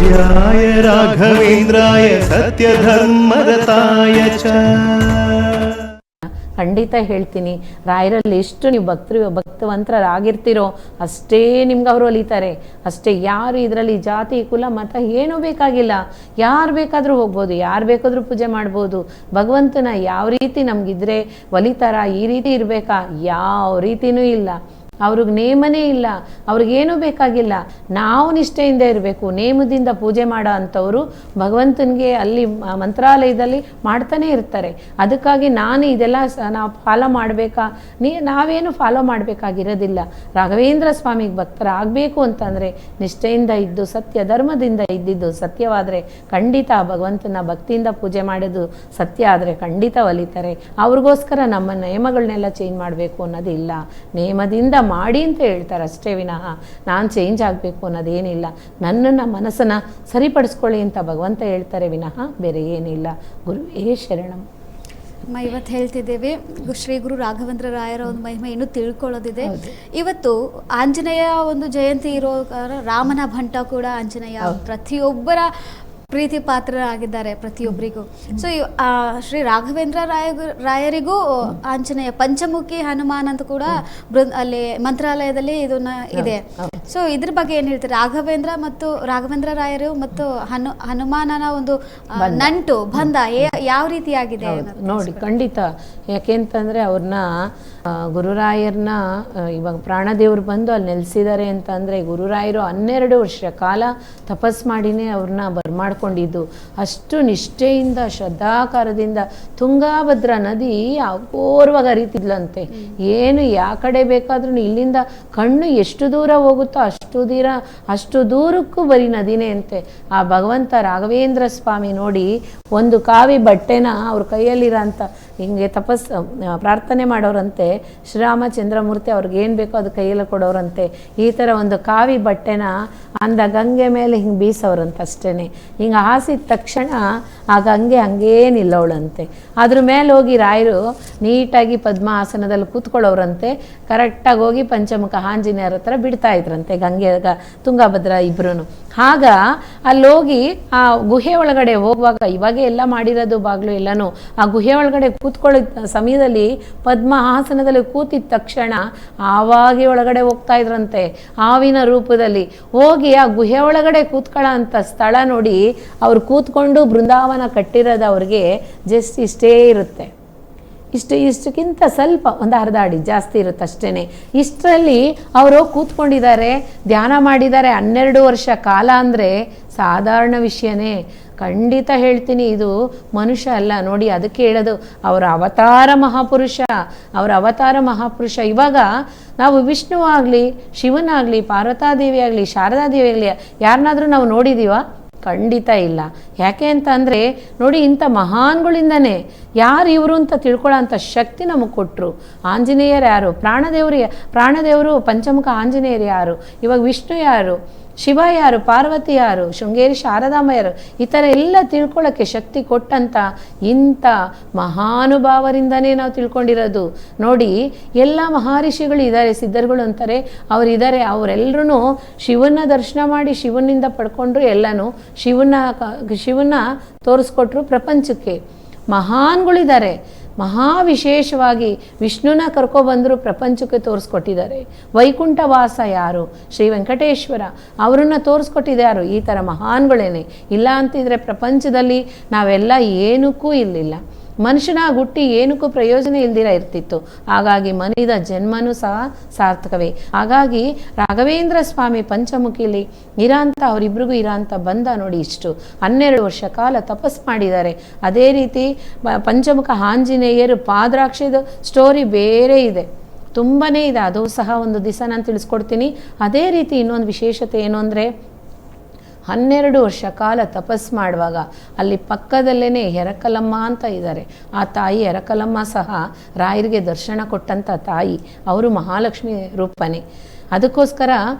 पूज्याय राघवेन्द्राय सत्यधर्मरताय च। ಖಂಡಿತ ಹೇಳ್ತೀನಿ, ರಾಯರಲ್ಲಿ ಎಷ್ಟು ನೀವು ಭಕ್ತವಂತರಾಗಿರ್ತೀರೋ ಅಷ್ಟೇ ನಿಮ್ಗೆ ಅವರು ಒಲಿತಾರೆ. ಅಷ್ಟೇ. ಯಾರು ಇದರಲ್ಲಿ ಜಾತಿ ಕುಲ ಮತ ಏನೂ ಬೇಕಾಗಿಲ್ಲ, ಯಾರು ಬೇಕಾದರೂ ಹೋಗ್ಬೋದು, ಯಾರು ಬೇಕಾದರೂ ಪೂಜೆ ಮಾಡ್ಬೋದು. ಭಗವಂತನ ಯಾವ ರೀತಿ ನಮಗಿದ್ರೆ ಒಲಿತಾರ, ಈ ರೀತಿ ಇರಬೇಕಾ, ಯಾವ ರೀತಿಯೂ ಇಲ್ಲ. ಅವ್ರಿಗೆ ನೇಮನೇ ಇಲ್ಲ, ಅವ್ರಿಗೇನೂ ಬೇಕಾಗಿಲ್ಲ. ನಾವು ನಿಷ್ಠೆಯಿಂದ ಇರಬೇಕು. ನೇಮದಿಂದ ಪೂಜೆ ಮಾಡೋ ಅಂಥವರು ಭಗವಂತನಿಗೆ ಅಲ್ಲಿ ಮಂತ್ರಾಲಯದಲ್ಲಿ ಮಾಡ್ತಾನೆ ಇರ್ತಾರೆ. ಅದಕ್ಕಾಗಿ ನಾನು ಇದೆಲ್ಲ ನಾವು ಫಾಲೋ ಮಾಡಬೇಕಾ, ನಾವೇನು ಫಾಲೋ ಮಾಡಬೇಕಾಗಿರೋದಿಲ್ಲ. ರಾಘವೇಂದ್ರ ಸ್ವಾಮಿಗೆ ಭಕ್ತರಾಗಬೇಕು ಅಂತಂದರೆ ನಿಷ್ಠೆಯಿಂದ ಇದ್ದು ಸತ್ಯ ಧರ್ಮದಿಂದ ಇದ್ದಿದ್ದು ಸತ್ಯವಾದರೆ ಖಂಡಿತ ಭಗವಂತನ ಭಕ್ತಿಯಿಂದ ಪೂಜೆ ಮಾಡೋದು ಸತ್ಯ ಆದರೆ ಖಂಡಿತ ಒಲಿತಾರೆ. ಅವ್ರಿಗೋಸ್ಕರ ನಮ್ಮ ನಿಯಮಗಳನ್ನೆಲ್ಲ ಚೇಂಜ್ ಮಾಡಬೇಕು ಅನ್ನೋದಿಲ್ಲ. ನೇಮದಿಂದ ಮಾಡಿ ಅಂತ ಹೇಳ್ತಾರೆ ಅಷ್ಟೇ ವಿನಃ ನಾನು ಚೇಂಜ್ ಆಗಬೇಕು ಅನ್ನೋದೇನಿಲ್ಲ. ನನ್ನನ್ನು ಮನಸ್ಸನ್ನು ಸರಿಪಡಿಸ್ಕೊಳ್ಳಿ ಅಂತ ಭಗವಂತ ಹೇಳ್ತಾರೆ ವಿನಃ ಬೇರೆ ಏನಿಲ್ಲ. ಗುರುವೇ ಶರಣಂ. ಇವತ್ತು ಹೇಳ್ತಿದ್ದೇವೆ ಶ್ರೀ ಗುರು ರಾಘವೇಂದ್ರ ರಾಯರ ಒಂದು ಮಹಿಮೆ ಇನ್ನೂ ತಿಳ್ಕೊಳ್ಳೋದಿದೆ. ಇವತ್ತು ಆಂಜನೇಯ ಒಂದು ಜಯಂತಿ ಇರೋ ರಾಮನ ಭಂಟ ಕೂಡ ಆಂಜನೇಯ ಪ್ರತಿಯೊಬ್ಬರ ಪ್ರೀತಿ ಪಾತ್ರರಾಗಿದ್ದಾರೆ ಪ್ರತಿಯೊಬ್ಬರಿಗೂ. ಸೊ ಶ್ರೀ ರಾಘವೇಂದ್ರ ರಾಯರಿಗೂ ಆಂಜನೇಯ ಪಂಚಮುಖಿ ಹನುಮಾನ್ ಅಂತ ಕೂಡ ಅಲ್ಲಿ ಮಂತ್ರಾಲಯದಲ್ಲಿ ಇದನ್ನ ಇದೆ. ಸೊ ಇದ್ರ ಬಗ್ಗೆ ಏನ್ ಹೇಳ್ತಾರೆ? ರಾಘವೇಂದ್ರ ರಾಯರು ಮತ್ತು ಹನುಮಾನನ ಒಂದು ನಂಟು ಬಂಧ ಯಾವ ರೀತಿಯಾಗಿದೆ ನೋಡಿ. ಖಂಡಿತ. ಯಾಕೆಂತಂದ್ರೆ ಅವ್ರನ್ನ ಗುರುರಾಯರ್ನ ಇವಾಗ ಪ್ರಾಣದೇವ್ರು ಬಂದು ಅಲ್ಲಿ ನೆಲೆಸಿದ್ದಾರೆ ಅಂತ ಅಂದರೆ ಗುರುರಾಯರು 12 ವರ್ಷ ಕಾಲ ತಪಸ್ ಮಾಡಿನೇ ಅವ್ರನ್ನ ಬರ್ಮಾಡ್ಕೊಂಡಿದ್ದು. ಅಷ್ಟು ನಿಷ್ಠೆಯಿಂದ ಶ್ರದ್ಧಾಕಾರದಿಂದ ತುಂಗಾಭದ್ರಾ ನದಿ ಅಪೂರ್ವವಾಗಿ ಹರಿತಿದ್ಲಂತೆ. ಏನು ಯಾವ ಕಡೆ ಬೇಕಾದ್ರೂ ಇಲ್ಲಿಂದ ಕಣ್ಣು ಎಷ್ಟು ದೂರ ಹೋಗುತ್ತೋ ಅಷ್ಟು ದೂರಕ್ಕೂ ಬರೀ ನದಿನೇ ಅಂತೆ. ಆ ಭಗವಂತ ರಾಘವೇಂದ್ರ ಸ್ವಾಮಿ ನೋಡಿ ಒಂದು ಕಾವಿ ಬಟ್ಟೆನ ಅವ್ರ ಕೈಯಲ್ಲಿರೋ ಅಂತ ಹಿಂಗೆ ಪ್ರಾರ್ಥನೆ ಮಾಡೋರಂತೆ. ಶ್ರೀರಾಮಚಂದ್ರಮೂರ್ತಿ ಅವ್ರಿಗೆ ಏನು ಬೇಕೋ ಅದು ಕೈಯಲ್ಲಿ ಕೊಡೋರಂತೆ. ಈ ಥರ ಒಂದು ಕಾವಿ ಬಟ್ಟೆನ ಅಂದ ಗಂಗೆ ಮೇಲೆ ಹಿಂಗೆ ಬೀಸೋರಂತ ಅಷ್ಟೇ. ಹಿಂಗೆ ಹಾಸಿದ ತಕ್ಷಣ ಆ ಗಂಗೆ ಹಂಗೇ ನಿಲ್ಲವಳಂತೆ. ಅದ್ರ ಮೇಲೆ ಹೋಗಿ ರಾಯರು ನೀಟಾಗಿ ಪದ್ಮಾಸನದಲ್ಲಿ ಕೂತ್ಕೊಳ್ಳೋರಂತೆ. ಕರೆಕ್ಟಾಗಿ ಹೋಗಿ ಪಂಚಮುಖ ಆಂಜನೇಯರ ಹತ್ರ ಬಿಡ್ತಾ ಇದ್ರಂತೆ ಗಂಗೆ ತುಂಗಭದ್ರಾ ಇಬ್ರು. ಆಗ ಅಲ್ಲೋಗಿ ಆ ಗುಹೆ ಒಳಗಡೆ ಹೋಗುವಾಗ ಇವಾಗೆ ಎಲ್ಲ ಮಾಡಿರೋದು ಬಾಗ್ಲು ಎಲ್ಲನೂ ಆ ಗುಹೆ ಒಳಗಡೆ ಕೂತ್ಕೊಳ್ಳೋ ಸಮಯದಲ್ಲಿ ಪದ್ಮ ಆಸನದಲ್ಲಿ ಕೂತಿದ ತಕ್ಷಣ ಆವಾಗೆ ಒಳಗಡೆ ಹೋಗ್ತಾ ಇದ್ರಂತೆ ಹಾವಿನ ರೂಪದಲ್ಲಿ. ಹೋಗಿ ಆ ಗುಹೆ ಒಳಗಡೆ ಕೂತ್ಕೊಳ್ಳೋ ಅಂತ ಸ್ಥಳ ನೋಡಿ ಅವ್ರು ಕೂತ್ಕೊಂಡು ಬೃಂದಾವನ ಕಟ್ಟಿರೋದು ಅವ್ರಿಗೆ ಜಸ್ಟ್ ಇಷ್ಟೇ ಇರುತ್ತೆ. ಇಷ್ಟಕ್ಕಿಂತ ಸ್ವಲ್ಪ ಒಂದು ಅರ್ಧ ಅಡಿ ಜಾಸ್ತಿ ಇರುತ್ತೆ ಅಷ್ಟೇ. ಇಷ್ಟರಲ್ಲಿ ಅವರು ಕೂತ್ಕೊಂಡಿದ್ದಾರೆ, ಧ್ಯಾನ ಮಾಡಿದ್ದಾರೆ 12 ವರ್ಷ ಕಾಲ. ಅಂದರೆ ಸಾಧಾರಣ ವಿಷಯನೇ. ಖಂಡಿತ ಹೇಳ್ತೀನಿ, ಇದು ಮನುಷ್ಯ ಅಲ್ಲ ನೋಡಿ. ಅದಕ್ಕೆ ಹೇಳೋದು ಅವರ ಅವತಾರ ಮಹಾಪುರುಷ. ಇವಾಗ ನಾವು ವಿಷ್ಣು ಆಗಲಿ, ಶಿವನಾಗಲಿ, ಪಾರ್ವತಾದೇವಿ ಆಗಲಿ, ಶಾರದಾದೇವಿ ಆಗಲಿ ಯಾರನ್ನಾದ್ರೂ ನಾವು ನೋಡಿದೀವ? ಖಂಡಿತ ಇಲ್ಲ. ಯಾಕೆ ಅಂತ ಅಂದರೆ ನೋಡಿ, ಇಂಥ ಮಹಾನ್ಗಳಿಂದನೇ ಯಾರು ಇವರು ಅಂತ ತಿಳ್ಕೊಳ್ಳೋ ಅಂಥ ಶಕ್ತಿ ನಮಗೆ ಕೊಟ್ಟರು. ಆಂಜನೇಯರು ಯಾರು? ಪ್ರಾಣದೇವರು ಪಂಚಮುಖ ಆಂಜನೇಯರು ಯಾರು? ಇವಾಗ ವಿಷ್ಣು ಯಾರು? ಶಿವ ಯಾರು? ಪಾರ್ವತಿ ಯಾರು? ಶೃಂಗೇರಿ ಶಾರದಾಂಬ ಯಾರು? ಈ ಥರ ಎಲ್ಲ ತಿಳ್ಕೊಳ್ಳೋಕ್ಕೆ ಶಕ್ತಿ ಕೊಟ್ಟಂಥ ಇಂಥ ಮಹಾನುಭಾವರಿಂದನೇ ನಾವು ತಿಳ್ಕೊಂಡಿರೋದು. ನೋಡಿ, ಎಲ್ಲ ಮಹರ್ಷಿಗಳು ಇದ್ದಾರೆ, ಸಿದ್ಧರುಗಳು ಅಂತಾರೆ ಅವರಿದ್ದಾರೆ. ಅವರೆಲ್ಲರೂ ಶಿವನ ದರ್ಶನ ಮಾಡಿ ಶಿವನಿಂದ ಪಡ್ಕೊಂಡ್ರು, ಎಲ್ಲನೂ ಶಿವನ ತೋರಿಸ್ಕೊಟ್ರು ಪ್ರಪಂಚಕ್ಕೆ. ಮಹಾನ್ಗಳಿದ್ದಾರೆ. ವಿಶೇಷವಾಗಿ ವಿಷ್ಣುನ ಕರ್ಕೊಬಂದರು ಪ್ರಪಂಚಕ್ಕೆ ತೋರಿಸ್ಕೊಟ್ಟಿದ್ದಾರೆ. ವೈಕುಂಠವಾಸ ಯಾರು? ಶ್ರೀ ವೆಂಕಟೇಶ್ವರ ಅವರನ್ನು ತೋರಿಸ್ಕೊಟ್ಟಿದೆ ಯಾರು? ಈ ಥರ ಮಹಾನ್ಗಳೇನೆ. ಇಲ್ಲ ಅಂತಿದ್ರೆ ಪ್ರಪಂಚದಲ್ಲಿ ನಾವೆಲ್ಲ ಏನಕ್ಕೂ ಇರಲಿಲ್ಲ. ಮನುಷ್ಯನಾಗಿ ಹುಟ್ಟಿ ಏನಕ್ಕೂ ಪ್ರಯೋಜನ ಇಲ್ದಿರ ಇರ್ತಿತ್ತು. ಹಾಗಾಗಿ ಮನಿದ ಜನ್ಮನೂ ಸಹ ಸಾರ್ಥಕವೇ. ಹಾಗಾಗಿ ರಾಘವೇಂದ್ರ ಸ್ವಾಮಿ ಪಂಚಮುಖಿಲಿ ಇರಾಂತ ಅವರಿಬ್ರಿಗೂ ಇರಾಂತ ಬಂದ ನೋಡಿ. ಇಷ್ಟು 12 ವರ್ಷ ಕಾಲ ತಪಸ್ ಮಾಡಿದ್ದಾರೆ. ಅದೇ ರೀತಿ ಪಂಚಮುಖ ಆಂಜನೇಯರು ಪಾದರಾಕ್ಷದ ಸ್ಟೋರಿ ಬೇರೆ ಇದೆ, ತುಂಬಾ ಇದೆ. ಅದು ಸಹ ಒಂದು ದಿವಸ ನಾನು ತಿಳಿಸ್ಕೊಡ್ತೀನಿ. ಅದೇ ರೀತಿ ಇನ್ನೊಂದು ವಿಶೇಷತೆ ಏನು ಅಂದರೆ 12 ವರ್ಷ ಕಾಲ ತಪಸ್ ಮಾಡುವಾಗ ಅಲ್ಲಿ ಪಕ್ಕದಲ್ಲೇ ಎರಕಲಮ್ಮ ಅಂತ ಇದ್ದಾರೆ. ಆ ತಾಯಿ ಎರಕಲಮ್ಮ ಸಹ ರಾಯರಿಗೆ ದರ್ಶನ ಕೊಟ್ಟಂಥ ತಾಯಿ. ಅವರು ಮಹಾಲಕ್ಷ್ಮಿ ರೂಪನೇ. ಅದಕ್ಕೋಸ್ಕರ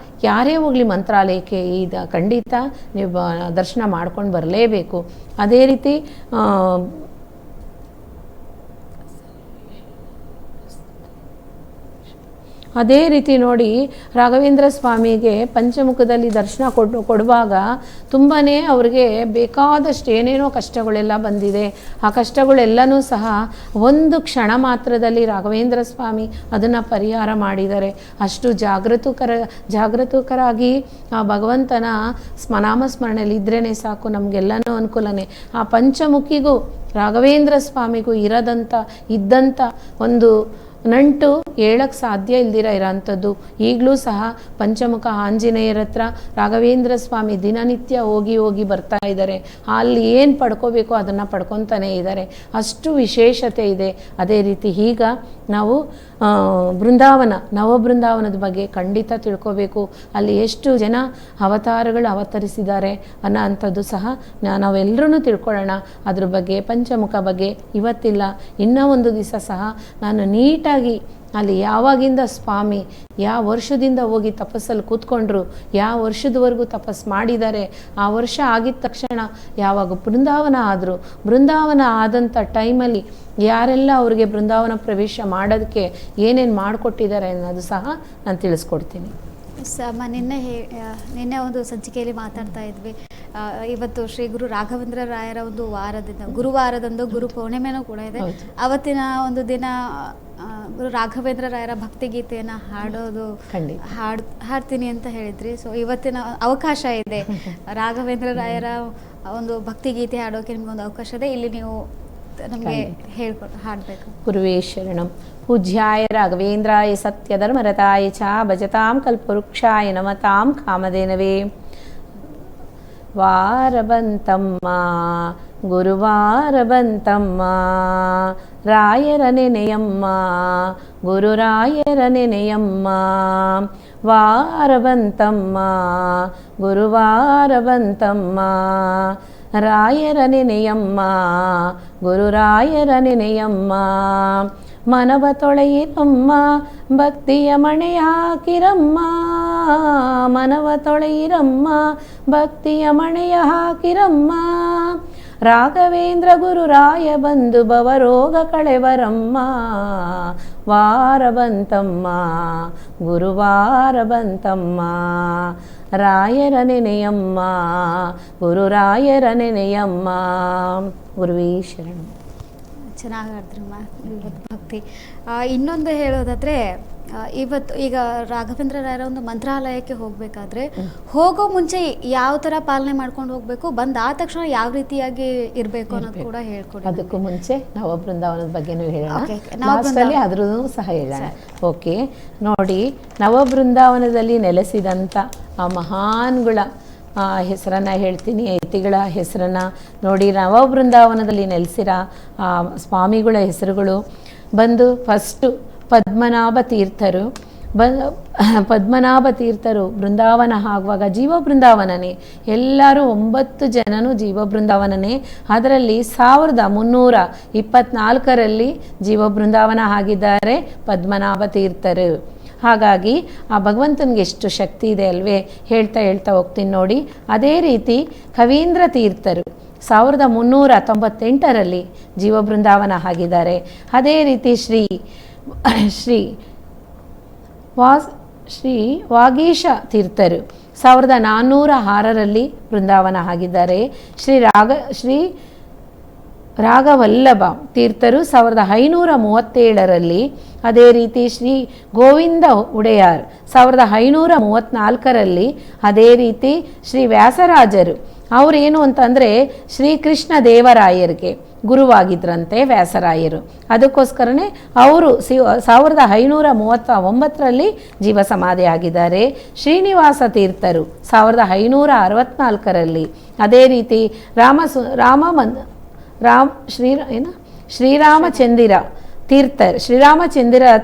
ಯಾರೇ ಹೋಗಲಿ ಮಂತ್ರಾಲಯಕ್ಕೆ ಖಂಡಿತ ನೀವು ದರ್ಶನ ಮಾಡ್ಕೊಂಡು ಬರಲೇಬೇಕು. ಅದೇ ರೀತಿ ಅದೇ ರೀತಿ ನೋಡಿ ರಾಘವೇಂದ್ರ ಸ್ವಾಮಿಗೆ ಪಂಚಮುಖದಲ್ಲಿ ದರ್ಶನ ಕೊಡುವಾಗ ತುಂಬಾ ಅವ್ರಿಗೆ ಬೇಕಾದಷ್ಟು ಏನೇನೋ ಕಷ್ಟಗಳೆಲ್ಲ ಬಂದಿದೆ. ಆ ಕಷ್ಟಗಳೆಲ್ಲನೂ ಸಹ ಒಂದು ಕ್ಷಣ ಮಾತ್ರದಲ್ಲಿ ರಾಘವೇಂದ್ರ ಸ್ವಾಮಿ ಅದನ್ನು ಪರಿಹಾರ ಮಾಡಿದ್ದಾರೆ. ಅಷ್ಟು ಜಾಗೃತಕರಾಗಿ ಆ ಭಗವಂತನ ನಾಮಸ್ಮರಣೆಯಲ್ಲಿ ಇದ್ರೇ ಸಾಕು, ನಮಗೆಲ್ಲನೂ ಅನುಕೂಲನೇ. ಆ ಪಂಚಮುಖಿಗೂ ರಾಘವೇಂದ್ರ ಸ್ವಾಮಿಗೂ ಇದ್ದಂಥ ಒಂದು ನಂಟು ಹೇಳಕ್ಕೆ ಸಾಧ್ಯ ಇಲ್ದಿರ ಇರೋಂಥದ್ದು. ಈಗಲೂ ಸಹ ಪಂಚಮುಖ ಆಂಜನೇಯರ ಹತ್ರ ರಾಘವೇಂದ್ರ ಸ್ವಾಮಿ ದಿನನಿತ್ಯ ಹೋಗಿ ಬರ್ತಾ ಇದ್ದಾರೆ. ಅಲ್ಲಿ ಏನು ಪಡ್ಕೋಬೇಕೋ ಅದನ್ನು ಪಡ್ಕೊತಾನೇ ಇದ್ದಾರೆ. ಅಷ್ಟು ವಿಶೇಷತೆ ಇದೆ. ಅದೇ ರೀತಿ ಈಗ ನಾವು ನವಬೃಂದಾವನದ ಬಗ್ಗೆ ಖಂಡಿತ ತಿಳ್ಕೋಬೇಕು. ಅಲ್ಲಿ ಎಷ್ಟು ಜನ ಅವತಾರಗಳು ಅವತರಿಸಿದ್ದಾರೆ ಅನ್ನೋ ಅಂಥದ್ದು ಸಹ ನಾವೆಲ್ಲರೂ ತಿಳ್ಕೊಳ್ಳೋಣ. ಅದ್ರ ಬಗ್ಗೆ ಪಂಚಮುಖ ಬಗ್ಗೆ ಇವತ್ತಿಲ್ಲ, ಇನ್ನೂ ಒಂದು ದಿವಸ ಸಹ ನಾನು ನೀಟಾಗಿ ಅಲ್ಲಿ ಯಾವಾಗಿಂದ ಸ್ವಾಮಿ ಯಾವ ವರ್ಷದಿಂದ ಹೋಗಿ ತಪಸ್ಸಲ್ಲಿ ಕೂತ್ಕೊಂಡ್ರು, ಯಾವ ವರ್ಷದವರೆಗೂ ತಪಸ್ಸು ಮಾಡಿದ್ದಾರೆ, ಆ ವರ್ಷ ಆಗಿದ ತಕ್ಷಣ ಯಾವಾಗ ಬೃಂದಾವನ ಆದಂಥ ಟೈಮಲ್ಲಿ ಯಾರೆಲ್ಲ ಅವ್ರಿಗೆ ಬೃಂದಾವನ ಪ್ರವೇಶ ಮಾಡೋದಕ್ಕೆ ಏನೇನು ಮಾಡಿಕೊಟ್ಟಿದ್ದಾರೆ ಅನ್ನೋದು ಸಹ ನಾನು ತಿಳಿಸ್ಕೊಡ್ತೀನಿ. ನಿನ್ನೆ ಒಂದು ಸಂಚಿಕೆಯಲ್ಲಿ ಮಾತಾಡ್ತಾ ಇದ್ವಿ. ಇವತ್ತು ಶ್ರೀ ಗುರು ರಾಘವೇಂದ್ರ ರಾಯರ ಒಂದು ಗುರುವಾರದಂದು ಗುರು ಪೌರ್ಣಿಮೆನೂ ಕೂಡ ಇದೆ. ಅವತ್ತಿನ ಒಂದು ದಿನ ಗುರು ರಾಘವೇಂದ್ರ ರಾಯರ ಭಕ್ತಿಗೀತೆಯನ್ನು ಹಾಡ್ತೀನಿ ಅಂತ ಹೇಳಿದ್ರಿ. ಸೊ ಇವತ್ತಿನ ಅವಕಾಶ ಇದೆ, ರಾಘವೇಂದ್ರ ರಾಯರ ಒಂದು ಭಕ್ತಿಗೀತೆ ಹಾಡೋಕೆ ನಿಮ್ಗೊಂದು ಅವಕಾಶ ಇದೆ. ಇಲ್ಲಿ ನೀವು ನಮಗೆ ಹಾಡಬೇಕು. ಗುರುವೇ ಶರಣಂ. ಪೂಜ್ಯಾಯ ರಾಘವೇಂದ್ರಾಯ ಸತ್ಯಧರ್ಮರತಾಯ ಚ ಭಜತಾಂ ಕಲ್ಪವೃಕ್ಷಾಯ ನಮತಾಂ ಕಾಮಧೇನವೇ. ವಾರಬಂತಮ್ಮ ಗುರುವಾರಬಂತಮ್ಮ, ರಾಯರ ನೆನೆಯಮ್ಮ ಗುರುರಾಯರ ನೆನೆಯಮ್ಮ. ವಾರಬಂತಮ್ಮ ಗುರುವಾರಬಂತಮ್ಮ, ರಾಯರ ನೆನೆಯಮ್ಮ ಗುರುರಾಯರ ನೆನೆಯಮ್ಮ. ಮನವ ತೊಳೆಯಿರಮ್ಮ ಭಕ್ತಿಯ ಮಣೆಯ ಹಾಕಿರಮ್ಮ, ಮನವ ತೊಳೆಯಿರಮ್ಮ ಭಕ್ತಿಯ ಮಣೆಯ ಹಾಕಿರಮ್ಮ. ರಾಘವೇಂದ್ರ ಗುರುರಾಯ ಬಂದು ಭವರೋಗ ಕಳೆವರಮ್ಮ. ವಾರಬಂತಮ್ಮ ಗುರುವಾರಬಂತಮ್ಮ, ರಾಯರ ನೆನೆಯಮ್ಮ ಗುರುರಾಯರ ನೆನೆಯಮ್ಮ. ಗುರುವೇ ಶರಣಂ. ಚೆನ್ನಾಗಿ ಹಾಡ್ದ್ರಮ್ಮ ಇವತ್ತು ಭಕ್ತಿ. ಇನ್ನೊಂದು ಹೇಳೋದಾದರೆ, ಈಗ ರಾಘವೇಂದ್ರ ರಾಯರ ಒಂದು ಮಂತ್ರಾಲಯಕ್ಕೆ ಹೋಗಬೇಕಾದ್ರೆ ಹೋಗೋ ಮುಂಚೆ ಯಾವ ಥರ ಪಾಲನೆ ಮಾಡ್ಕೊಂಡು ಹೋಗಬೇಕು, ಬಂದಾದ ತಕ್ಷಣ ಯಾವ ರೀತಿಯಾಗಿ ಇರಬೇಕು ಅನ್ನೋದು ಕೂಡ ಹೇಳ್ಕೊಡಿ. ಅದಕ್ಕೂ ಮುಂಚೆ ನವಬೃಂದಾವನದ ಬಗ್ಗೆನೂ ಹೇಳೋಣ, ಅದ್ರೂ ಸಹ ಹೇಳೋಣ. ಓಕೆ, ನೋಡಿ, ನವಬೃಂದಾವನದಲ್ಲಿ ನೆಲೆಸಿದಂಥ ಆ ಮಹಾನ್ಗಳ ಹೆಸರನ್ನು ಹೇಳ್ತೀನಿ, ಯತಿಗಳ ಹೆಸರನ್ನು ನೋಡಿ. ನವಬೃಂದಾವನದಲ್ಲಿ ನೆಲೆಸಿರೋ ಆ ಸ್ವಾಮಿಗಳ ಹೆಸರುಗಳು ಬಂದು ಫಸ್ಟು ಪದ್ಮನಾಭ ತೀರ್ಥರು. ಪದ್ಮನಾಭ ತೀರ್ಥರು ಬೃಂದಾವನ ಆಗುವಾಗ ಜೀವ ಬೃಂದಾವನನೇ, ಎಲ್ಲರೂ 9 ಜನನೂ ಜೀವ ಬೃಂದಾವನನೇ. ಅದರಲ್ಲಿ 1324ರಲ್ಲಿ ಜೀವ ಬೃಂದಾವನ ಆಗಿದ್ದಾರೆ ಪದ್ಮನಾಭ ತೀರ್ಥರು. ಹಾಗಾಗಿ ಆ ಭಗವಂತನಿಗೆ ಎಷ್ಟು ಶಕ್ತಿ ಇದೆ ಅಲ್ವೇ, ಹೇಳ್ತಾ ಹೋಗ್ತೀನಿ ನೋಡಿ. ಅದೇ ರೀತಿ ಕವೀಂದ್ರ ತೀರ್ಥರು 1398ರಲ್ಲಿ ಜೀವ ಬೃಂದಾವನ ಆಗಿದ್ದಾರೆ. ಅದೇ ರೀತಿ ಶ್ರೀ ವಾಗೀಶ ತೀರ್ಥರು 1406ರಲ್ಲಿ ಬೃಂದಾವನ ಆಗಿದ್ದಾರೆ. ಶ್ರೀ ರಾಘವಲ್ಲಭ ತೀರ್ಥರು 1537ರಲ್ಲಿ. ಅದೇ ರೀತಿ ಶ್ರೀ ಗೋವಿಂದ ಒಡೆಯಾರ್ 1534ರಲ್ಲಿ. ಅದೇ ರೀತಿ ಶ್ರೀ ವ್ಯಾಸರಾಜರು ಅವರೇನು ಅಂತಂದರೆ ಶ್ರೀಕೃಷ್ಣ ದೇವರಾಯರಿಗೆ ಗುರುವಾಗಿದ್ರಂತೆ ವ್ಯಾಸರಾಯರು. ಅದಕ್ಕೋಸ್ಕರನೇ ಅವರು 1539ರಲ್ಲಿ ಜೀವ ಸಮಾಧಿ ಆಗಿದ್ದಾರೆ. ಶ್ರೀನಿವಾಸ ತೀರ್ಥರು 1564ರಲ್ಲಿ. ಅದೇ ರೀತಿ ಶ್ರೀರಾಮಚಂದ್ರ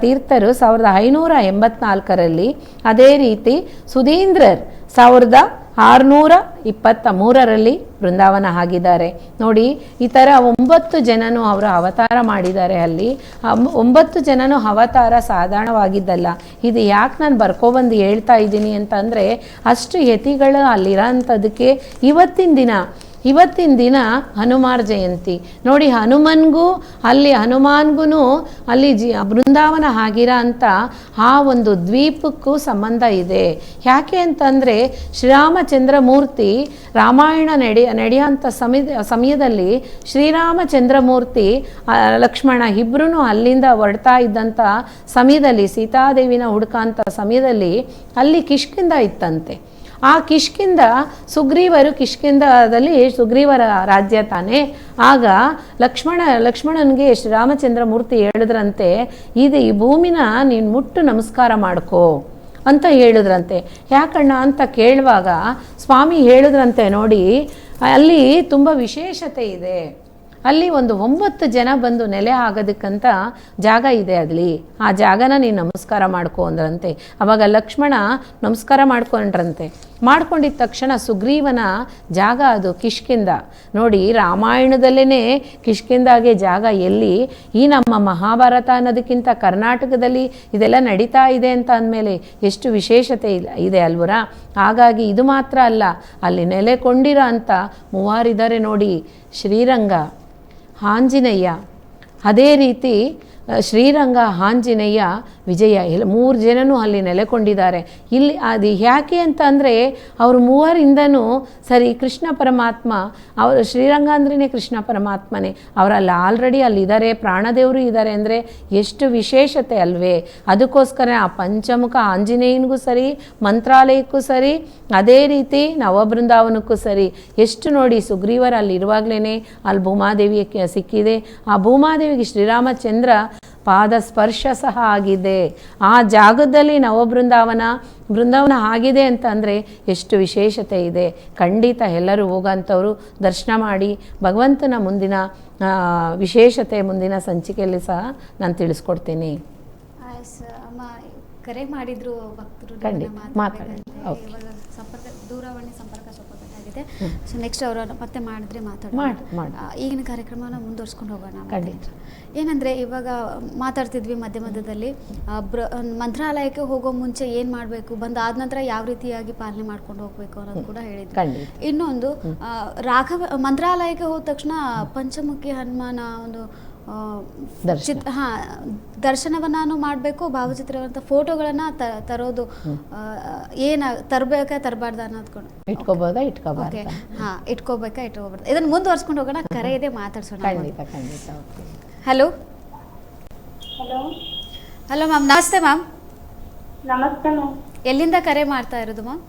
ತೀರ್ಥರು 1584ರಲ್ಲಿ. ಅದೇ ರೀತಿ ಸುಧೀಂದ್ರರ್ 1623ರಲ್ಲಿ ಬೃಂದಾವನ ಆಗಿದ್ದಾರೆ. ನೋಡಿ, ಈ ಥರ 9 ಜನನು ಅವರು ಅವತಾರ ಮಾಡಿದ್ದಾರೆ. ಅಲ್ಲಿ 9 ಜನನು ಅವತಾರ ಸಾಧಾರಣವಾಗಿದ್ದಲ್ಲ. ಇದು ಯಾಕೆ ನಾನು ಬರ್ಕೊಬಂದು ಹೇಳ್ತಾ ಇದ್ದೀನಿ ಅಂತಂದರೆ, ಅಷ್ಟು ಯತಿಗಳು ಅಲ್ಲಿರೋಂಥದ್ದಕ್ಕೆ ಇವತ್ತಿನ ದಿನ ಇವತ್ತಿನ ದಿನ ಹನುಮಾರ್ ಜಯಂತಿ ನೋಡಿ. ಹನುಮಾನ್ಗೂ ಅಲ್ಲಿ ಬೃಂದಾವನ ಆಗಿರೋ ಅಂತ ಆ ಒಂದು ದ್ವೀಪಕ್ಕೂ ಸಂಬಂಧ ಇದೆ. ಯಾಕೆ ಅಂತಂದರೆ ಶ್ರೀರಾಮಚಂದ್ರ ಮೂರ್ತಿ ರಾಮಾಯಣ ನಡೆಯೋಂಥ ಸಮಯದಲ್ಲಿ ಶ್ರೀರಾಮಚಂದ್ರಮೂರ್ತಿ ಲಕ್ಷ್ಮಣ ಇಬ್ಬರೂ ಅಲ್ಲಿಂದ ಹೊರಡ್ತಾ ಇದ್ದಂಥ ಸಮಯದಲ್ಲಿ, ಸೀತಾದೇವಿನ ಹುಡುಕಂಥ ಸಮಯದಲ್ಲಿ ಅಲ್ಲಿ ಕಿಷ್ಕಿಂಧ ಇತ್ತಂತೆ. ಆ ಕಿಷ್ಕಿಂಧದಲ್ಲಿ ಸುಗ್ರೀವರ ರಾಜ್ಯ ತಾನೇ. ಆಗ ಲಕ್ಷ್ಮಣನಿಗೆ ಶ್ರೀರಾಮಚಂದ್ರ ಮೂರ್ತಿ ಹೇಳಿದ್ರಂತೆ, ಇದು ಈ ಭೂಮಿನ ನೀನು ಮುಟ್ಟು ನಮಸ್ಕಾರ ಮಾಡ್ಕೋ ಅಂತ ಹೇಳಿದ್ರಂತೆ. ಯಾಕಣ್ಣ ಅಂತ ಕೇಳುವಾಗ ಸ್ವಾಮಿ ಹೇಳಿದ್ರಂತೆ, ನೋಡಿ ಅಲ್ಲಿ ತುಂಬ ವಿಶೇಷತೆ ಇದೆ. ಅಲ್ಲಿ ಒಂದು 9 ಜನ ಬಂದು ನೆಲೆ ಆಗೋದಕ್ಕಂತ ಜಾಗ ಇದೆ. ಅಲ್ಲಿ ಆ ಜಾಗನ ನೀನು ನಮಸ್ಕಾರ ಮಾಡ್ಕೊ ಅಂದ್ರಂತೆ. ಅವಾಗ ಲಕ್ಷ್ಮಣ ನಮಸ್ಕಾರ ಮಾಡ್ಕೊಂಡ್ರಂತೆ. ಮಾಡ್ಕೊಂಡಿದ್ದ ತಕ್ಷಣ ಸುಗ್ರೀವನ ಜಾಗ ಅದು ಕಿಷ್ಕಿಂಧ. ನೋಡಿ ರಾಮಾಯಣದಲ್ಲೇ ಕಿಷ್ಕಿಂಧಾಗೆ ಜಾಗ ಎಲ್ಲಿ? ಈ ನಮ್ಮ ಮಹಾಭಾರತ ಅನ್ನೋದಕ್ಕಿಂತ ಕರ್ನಾಟಕದಲ್ಲಿ ಇದೆಲ್ಲ ನಡೀತಾ ಇದೆ ಅಂತ ಅಂದಮೇಲೆ ಎಷ್ಟು ವಿಶೇಷತೆ ಇದೆ ಅಲ್ವರ. ಹಾಗಾಗಿ ಇದು ಮಾತ್ರ ಅಲ್ಲ, ಅಲ್ಲಿ ನೆಲೆಕೊಂಡಿರೋ ಅಂಥ 3 ಇದ್ದಾರೆ ನೋಡಿ. ಶ್ರೀರಂಗ, ಆಂಜನೇಯ, ಅದೇ ರೀತಿ ಶ್ರೀರಂಗ, ಆಂಜನೇಯ, ವಿಜಯ, 3 ಜನನೂ ಅಲ್ಲಿ ನೆಲೆಕೊಂಡಿದ್ದಾರೆ. ಇಲ್ಲಿ ಅದು ಯಾಕೆ ಅಂತ ಅಂದರೆ ಅವರು 3ರಿಂದನೂ ಸರಿ ಕೃಷ್ಣ ಪರಮಾತ್ಮ, ಅವರು ಶ್ರೀರಂಗ ಅಂದ್ರೇ ಕೃಷ್ಣ ಪರಮಾತ್ಮನೇ, ಅವರಲ್ಲಿ ಆಲ್ರೆಡಿ ಅಲ್ಲಿದ್ದಾರೆ, ಪ್ರಾಣದೇವರು ಇದ್ದಾರೆ ಅಂದರೆ ಎಷ್ಟು ವಿಶೇಷತೆ ಅಲ್ವೇ. ಅದಕ್ಕೋಸ್ಕರ ಆ ಪಂಚಮುಖ ಆಂಜನೇಯನಿಗೂ ಸರಿ, ಮಂತ್ರಾಲಯಕ್ಕೂ ಸರಿ, ಅದೇ ರೀತಿ ನವಬೃಂದಾವನಕ್ಕೂ ಸರಿ. ಎಷ್ಟು ನೋಡಿ ಸುಗ್ರೀವರ ಅಲ್ಲಿರುವಾಗಲೇ ಅಲ್ಲಿ ಭೂಮಾದೇವಿಗೆ ಸಿಕ್ಕಿದೆ. ಆ ಭೂಮಾದೇವಿಗೆ ಶ್ರೀರಾಮಚಂದ್ರ ಪಾದ ಸ್ಪರ್ಶ ಸಹ ಆಗಿದೆ. ಆ ಜಾಗದಲ್ಲಿ ಬೃಂದಾವನ ಆಗಿದೆ ಅಂತ ಅಂದರೆ ಎಷ್ಟು ವಿಶೇಷತೆ ಇದೆ. ಖಂಡಿತ ಎಲ್ಲರೂ ಹೋಗೋಂಥವ್ರು ದರ್ಶನ ಮಾಡಿ ಭಗವಂತನ ಮುಂದಿನ ವಿಶೇಷತೆ ಮುಂದಿನ ಸಂಚಿಕೆಯಲ್ಲಿ ಸಹ ನಾನು ತಿಳಿಸ್ಕೊಡ್ತೀನಿ. ಅಮ್ಮ ಕರೆ ಮಾಡಿದ್ರು ಭಕ್ತರು, ಖಂಡಿತ ಮಾತಾಡಿ. ದೂರವಾಣಿ ಸಂಪರ್ಕ ಸ್ವಲ್ಪಬೇಕಾಗಿದೆ. ಸೊ ನೆಕ್ಸ್ಟ್ ಅವರು ಮತ್ತೆ ಮಾಡಿದ್ರೆ ಈಗಿನ ಕಾರ್ಯಕ್ರಮನ ಮುಂದುವರ್ಸ್ಕೊಂಡು ಹೋಗೋಣ. ಖಂಡಿತ. ಏನಂದರೆ ಇವಾಗ ಮಾತಾಡ್ತಿದ್ವಿ ಮಧ್ಯದಲ್ಲಿ ಮಂತ್ರಾಲಯಕ್ಕೆ ಹೋಗೋ ಮುಂಚೆ ಏನು ಮಾಡಬೇಕು, ಆದ ನಂತರ ಯಾವ ರೀತಿಯಾಗಿ ಪಾಲನೆ ಮಾಡ್ಕೊಂಡು ಹೋಗಬೇಕು ಅನ್ನೋದು ಕೂಡ ಹೇಳಿದ್ವಿ. ಇನ್ನೊಂದು ಮಂತ್ರಾಲಯಕ್ಕೆ ಹೋದ ತಕ್ಷಣ ಪಂಚಮುಖಿ ಹನುಮಾನ ಒಂದು ದರ್ಶನವನ್ನ ಮಾಡಬೇಕು, ಭಾವಚಿತ್ರವಂತ ಫೋಟೋಗಳನ್ನ ತರೋದು ತರಬೇಕಾ ತರಬಾರ್ದ ಅನ್ನೋದ್ಕೊಂಡು ಇಟ್ಕೋಬೇಕಾ ಇಟ್ಕೋಬಾರ್ದು, ಇದನ್ನ ಮುಂದುವರ್ಸ್ಕೊಂಡು ಹೋಗೋಣ. ಕರೆ ಇದೆ, ಮಾತಾಡ್ಸೋಣ. ಹಲೋ ಹಲೋ ಮ್ಯಾಮ್, ನಮಸ್ತೆ ಮ್ಯಾಮ್. ನಮಸ್ತೆ ಮ್ಯಾಮ್. ಎಲ್ಲಿಂದ ಕರೆ ಮಾಡ್ತಾ ಇರೋದು ಮ್ಯಾಮ್?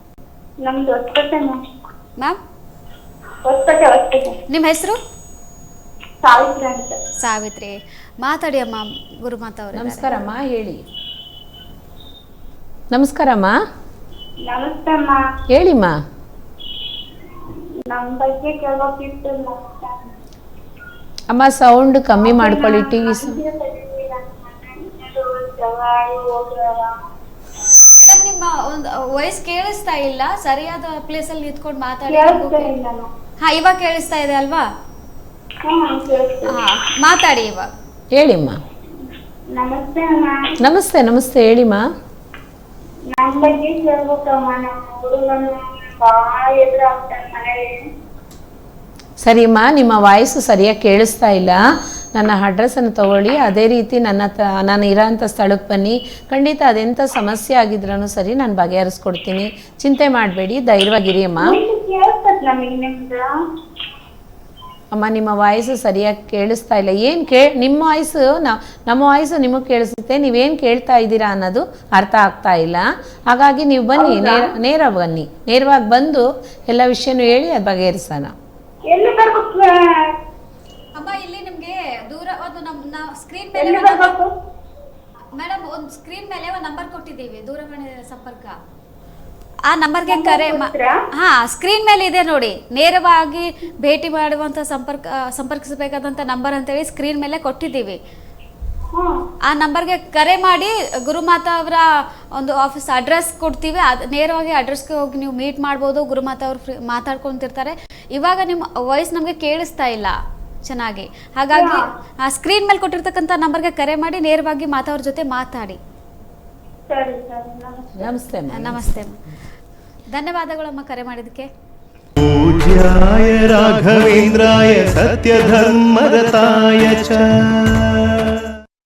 ನಮ್ದು ಹೊಸಪೇಟೆ ಮ್ಯಾಮ್. ಹೊಸಪೇಟೆ. ನಿಮ್ಮ ಹೆಸರು? ಸಾವಿತ್ರಿ ಅಂತ. ಸಾವಿತ್ರಿ, ಮಾತಾಡಿ ಅಮ್ಮ. ಗುರುಮಾತಾ ಅವರು. ನಮಸ್ಕಾರಮ್ಮ, ಹೇಳಿ. ನಮಸ್ಕಾರಮ್ಮ. ನಮಸ್ತೆ ಅಮ್ಮ. ಹೇಳಿಮ್ಮ. ನಮ್ಮ ಬಗ್ಗೆ ಕೇಳೋಕಿತ್ತು ಅಮ್ಮ. ಸೌಂಡ್ ಕಮ್ಮಿ ಮಾಡ್ಕೊಳ್ಳಿ. ಟಿವಿ ಮೇಡಮ್, ನಿಮ್ಮ ಒಂದು ವಾಯ್ಸ್ ಕೇಳಿಸ್ತಾ ಇಲ್ಲ. ಸರಿಯಾದ ಪ್ಲೇಸ್ ಅಲ್ಲಿ ನಿಂತ್ಕೊಂಡು ಮಾತಾಡಿ. ಹಾ, ಇವಾಗ ಕೇಳಿಸ್ತಾ ಇದೆ ಅಲ್ವಾ? ಮಾತಾಡಿ ಇವಾಗ. ಹೇಳಿಮ್ಮ. ನಮಸ್ತೆ ಅಮ್ಮ. ನಮಸ್ತೆ ನಮಸ್ತೆ, ಹೇಳಿಮ್ಮ. ನಮ್ಮ ಬಗ್ಗೆ ಕೇಳ್ಬೇಕಮ್ಮ. ನಮ್ಮ ಹುಡುಗನು ಬಹಳ ಎದುರಾಗ್ತಾನೆ ಮನೆಯಲ್ಲಿ. ಸರಿಮ್ಮ, ನಿಮ್ಮ ವಾಯ್ಸು ಸರಿಯಾಗಿ ಕೇಳಿಸ್ತಾ ಇಲ್ಲ. ನನ್ನ ಅಡ್ರೆಸ್ಸನ್ನು ತಗೊಳ್ಳಿ, ಅದೇ ರೀತಿ ನಾನು ಇರೋಂಥ ಸ್ಥಳಕ್ಕೆ ಬನ್ನಿ. ಖಂಡಿತ ಅದೆಂಥ ಸಮಸ್ಯೆ ಆಗಿದ್ರೂ ಸರಿ ನಾನು ಬಗೆಹರಿಸ್ಕೊಡ್ತೀನಿ. ಚಿಂತೆ ಮಾಡಬೇಡಿ, ಧೈರ್ಯವಾಗಿರಿ ಅಮ್ಮ. ಅಮ್ಮ, ನಿಮ್ಮ ವಾಯ್ಸು ಸರಿಯಾಗಿ ಕೇಳಿಸ್ತಾ ಇಲ್ಲ. ನಿಮ್ಮ ವಾಯ್ಸು ನಮ್ಮ ವಾಯ್ಸು ನಿಮಗೆ ಕೇಳಿಸುತ್ತೆ, ನೀವೇನು ಕೇಳ್ತಾ ಇದ್ದೀರಾ ಅನ್ನೋದು ಅರ್ಥ ಆಗ್ತಾ ಇಲ್ಲ. ಹಾಗಾಗಿ ನೀವು ಬನ್ನಿ, ನೇರವಾಗಿ ಬಂದು ಎಲ್ಲ ವಿಷಯನೂ ಹೇಳಿ ಅದು ಬಗೆಹರಿಸೋಣ. ಅಮ್ಮ, ಇಲ್ಲಿ ನಿಮಗೆ ದೂರ ಒಂದು ನಮ್ಮ ಸ್ಕ್ರೀನ್ ಮೇಲೆ ಮೇಡಮ್, ಒಂದು ಸ್ಕ್ರೀನ್ ಮೇಲೆ ಒಂದು ನಂಬರ್ ಕೊಟ್ಟಿದ್ದೀವಿ, ದೂರವಾಣಿ ಸಂಪರ್ಕ. ಆ ನಂಬರ್ಗೆ ಕರೆ ಸ್ಕ್ರೀನ್ ಮೇಲೆ ಇದೆ ನೋಡಿ. ನೇರವಾಗಿ ಭೇಟಿ ಮಾಡುವಂತ ಸಂಪರ್ಕಿಸಬೇಕಾದಂತ ನಂಬರ್ ಅಂತೇಳಿ ಸ್ಕ್ರೀನ್ ಮೇಲೆ ಕೊಟ್ಟಿದ್ದೀವಿ. ಆ ನಂಬರ್ಗೆ ಕರೆ ಮಾಡಿ ಗುರುಮಾತಾ ಅವರ ಒಂದು ಆಫೀಸ್ ಅಡ್ರೆಸ್ ಕೊಡ್ತೀವಿ. ನೇರವಾಗಿ ಅಡ್ರೆಸ್ಗೆ ಹೋಗಿ ನೀವು ಮೀಟ್ ಮಾಡ್ಬೋದು. ಗುರುಮಾತಾ ಅವರು ಮಾತಾಡ್ಕೊಂತಿರ್ತಾರೆ. ಇವಾಗ ನಿಮ್ಮ ವಾಯ್ಸ್ ನಮಗೆ ಕೇಳಿಸ್ತಾ ಇಲ್ಲ ಚೆನ್ನಾಗಿ. ಹಾಗಾಗಿ ಆ ಸ್ಕ್ರೀನ್ ಮೇಲೆ ಕೊಟ್ಟಿರ್ತಕ್ಕಂಥ ನಂಬರ್ಗೆ ಕರೆ ಮಾಡಿ ನೇರವಾಗಿ ಮಾತಾ ಅವ್ರ ಜೊತೆ ಮಾತಾಡಿ. ನಮಸ್ತೆ. ನಮಸ್ತೆ. ಧನ್ಯವಾದಗಳಮ್ಮ ಕರೆ ಮಾಡಿದ್ದಕ್ಕೆ. पूज्याय राघवेन्द्राय सत्यधर्मरताय च